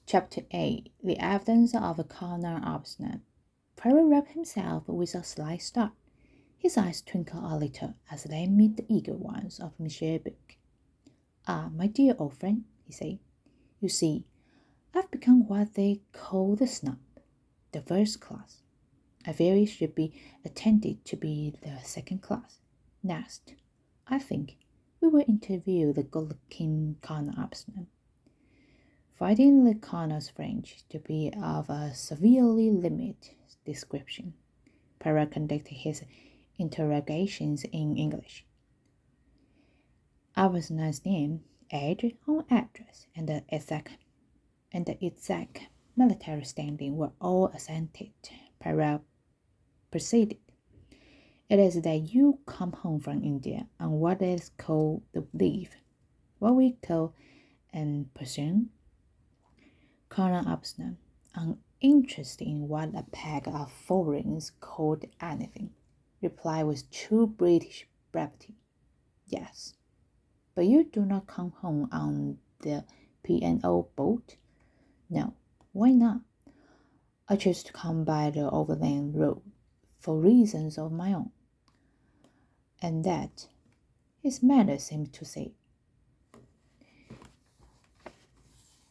Chapter 8 The Evidence of a Corner Obstinate. Perry rubbed himself with a slight start. His eyes twinkled a little as they met the eager ones of Monsieur Buck. "Ah, my dear old friend," he said, "you see, I've become what they call the snub, the first class. I feel it should be attended to be the second class. Next, I think, we will interview the good-looking corner obstinate." Finding the corner's French to be of a severely limited description, Perra conducted his interrogations in English. Obstinate name, age, home address, and the exact military standing were all assented. Perra proceeded. "It is that you come home from India on what is called the leave, what we call in Persian Colonel Obstinate, uninterested in what a pack of foreigners called anything, replied with true British brevity, "Yes." "But you do not come home on the P&O boat?" "No." "Why not?" "I chose to come by the overland road, for reasons of my own." And that, his manner seemed to say,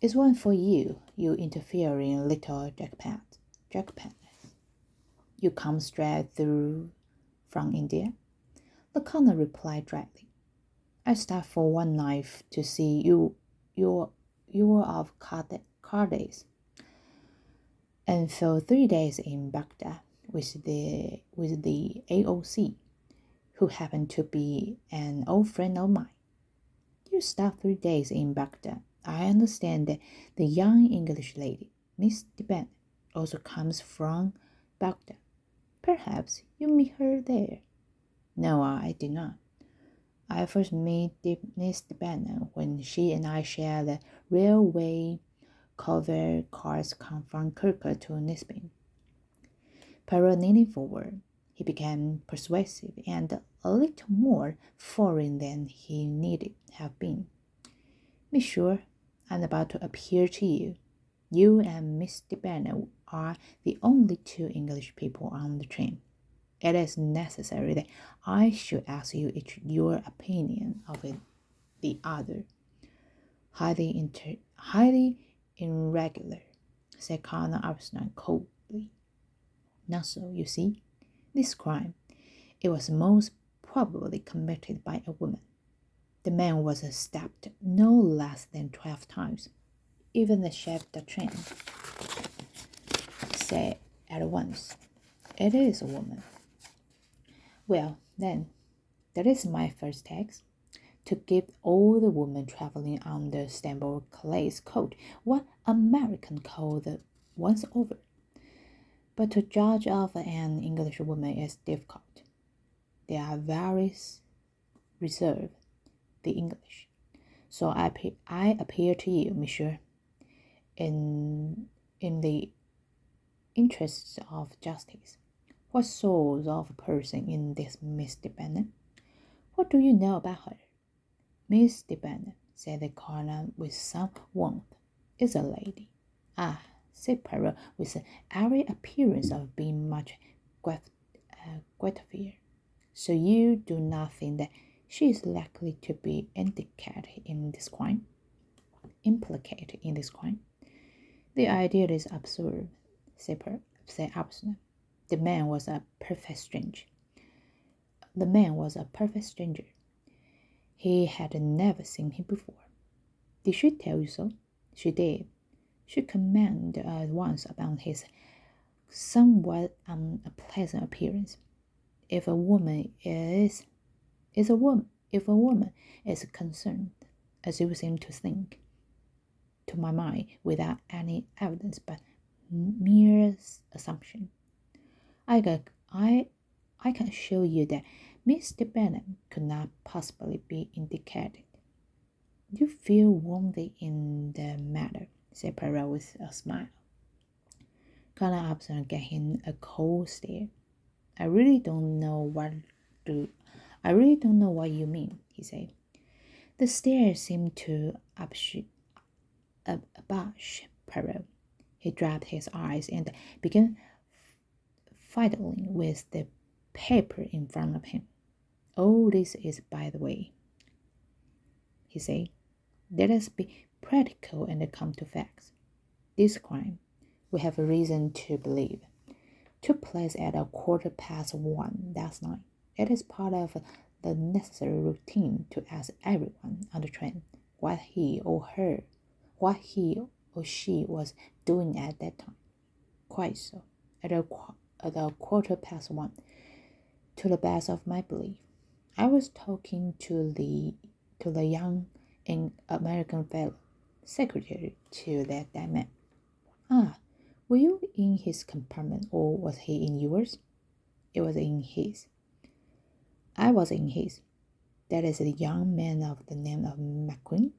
"is one for you, you interfering little jackpot. You come straight through from India?" The colonel replied dryly, "I stopped for one night to see you were of Cadiz, and for 3 days in Baghdad with the AOC, who happened to be an old friend of mine." "You stopped 3 days in Baghdad. I understand that the young English lady, Miss Bennet, also comes from Baghdad. Perhaps you meet her there." "No, I did not. I first met Miss Bennet when she and I shared the railway covered cars from Kirker to Nisbet." Perrault leaning forward, he became persuasive and a little more foreign than he needed have been. "Monsieur, I'm about to appeal to you. You and Mr. Bennet are the only two English people on the train. It is necessary that I should ask you each your opinion of the other." Highly irregular," said Colonel Obstinate coldly. "Not so, you see. This crime, it was most probably committed by a woman. The man was stabbed no less than 12 times. Even the chef de train said at once, 'It is a woman.' Well, then, that is my first task, to give all the women traveling on the Stamford Clay's coat what American call the once over. But to judge of an English woman is difficult. They are very reserved, the English. So I appeal to you, monsieur, in the interests of justice. What sort of person is this Miss Bennet? What do you know about her?" "Miss Bennet," said the colonel with some warmth, "is a lady." "Ah," said Perrault with every appearance of being much gratified. "So you do not think that she is likely to be implicated in this crime?" "The idea is absurd," said Obstinate. The man was a perfect stranger. He had never seen him before. "Did she tell you so?" "She did. She commented at once upon his somewhat unpleasant appearance. If a woman is concerned, as you seem to think, to my mind, without any evidence but mere assumption, I can show you that Mr. Bennet could not possibly be indicated." "You feel warmly in the matter," said Perrault with a smile. Colonel Obstinate gave him a cold stare. I really don't know what you mean," he said. The stare seemed to abash Poirot. He dropped his eyes and began fiddling with the paper in front of him. "Oh, this is by the way," he said. "Let us be practical and come to facts. This crime, we have a reason to believe, took place at 1:15 last night. It is part of the necessary routine to ask everyone on the train what he or she was doing at that time." "Quite so. At 1:15, to the best of my belief. I was talking to the young American fellow, secretary to that man." "Ah, were you in his compartment or was he in yours?" "It was in his." "I was in his." "That is a young man of the name of McQueen?"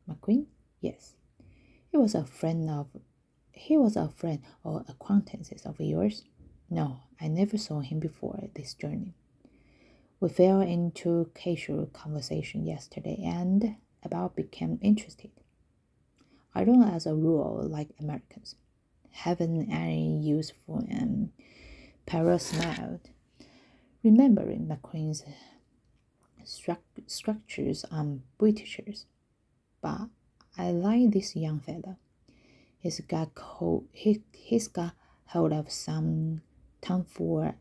"McQueen? Yes." He was a friend or acquaintance of yours?" "No, I never saw him before this journey. We fell into casual conversation yesterday and about became interested. I don't as a rule like Americans. Haven't any useful and Poirot smiled, remembering McQueen's structures on Britishers. "But I like this young fellow. He's got hold of some tomfool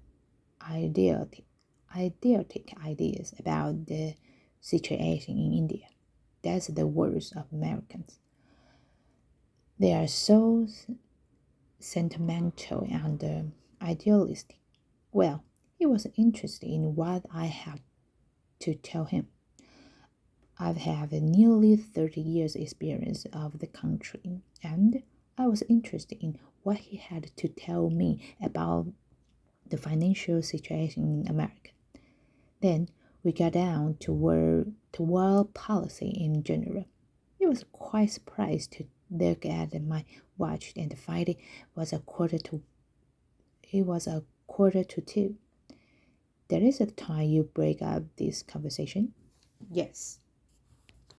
idiotic ideas about the situation in India. That's the worst of Americans. They are so sentimental and idealistic. Well, he was interested in what I had to tell him. I've had nearly 30 years' experience of the country, and I was interested in what he had to tell me about the financial situation in America. Then we got down to world policy in general. I was quite surprised to look at my watch and find it was a quarter to 2. "There is a time you break up this conversation?" "Yes."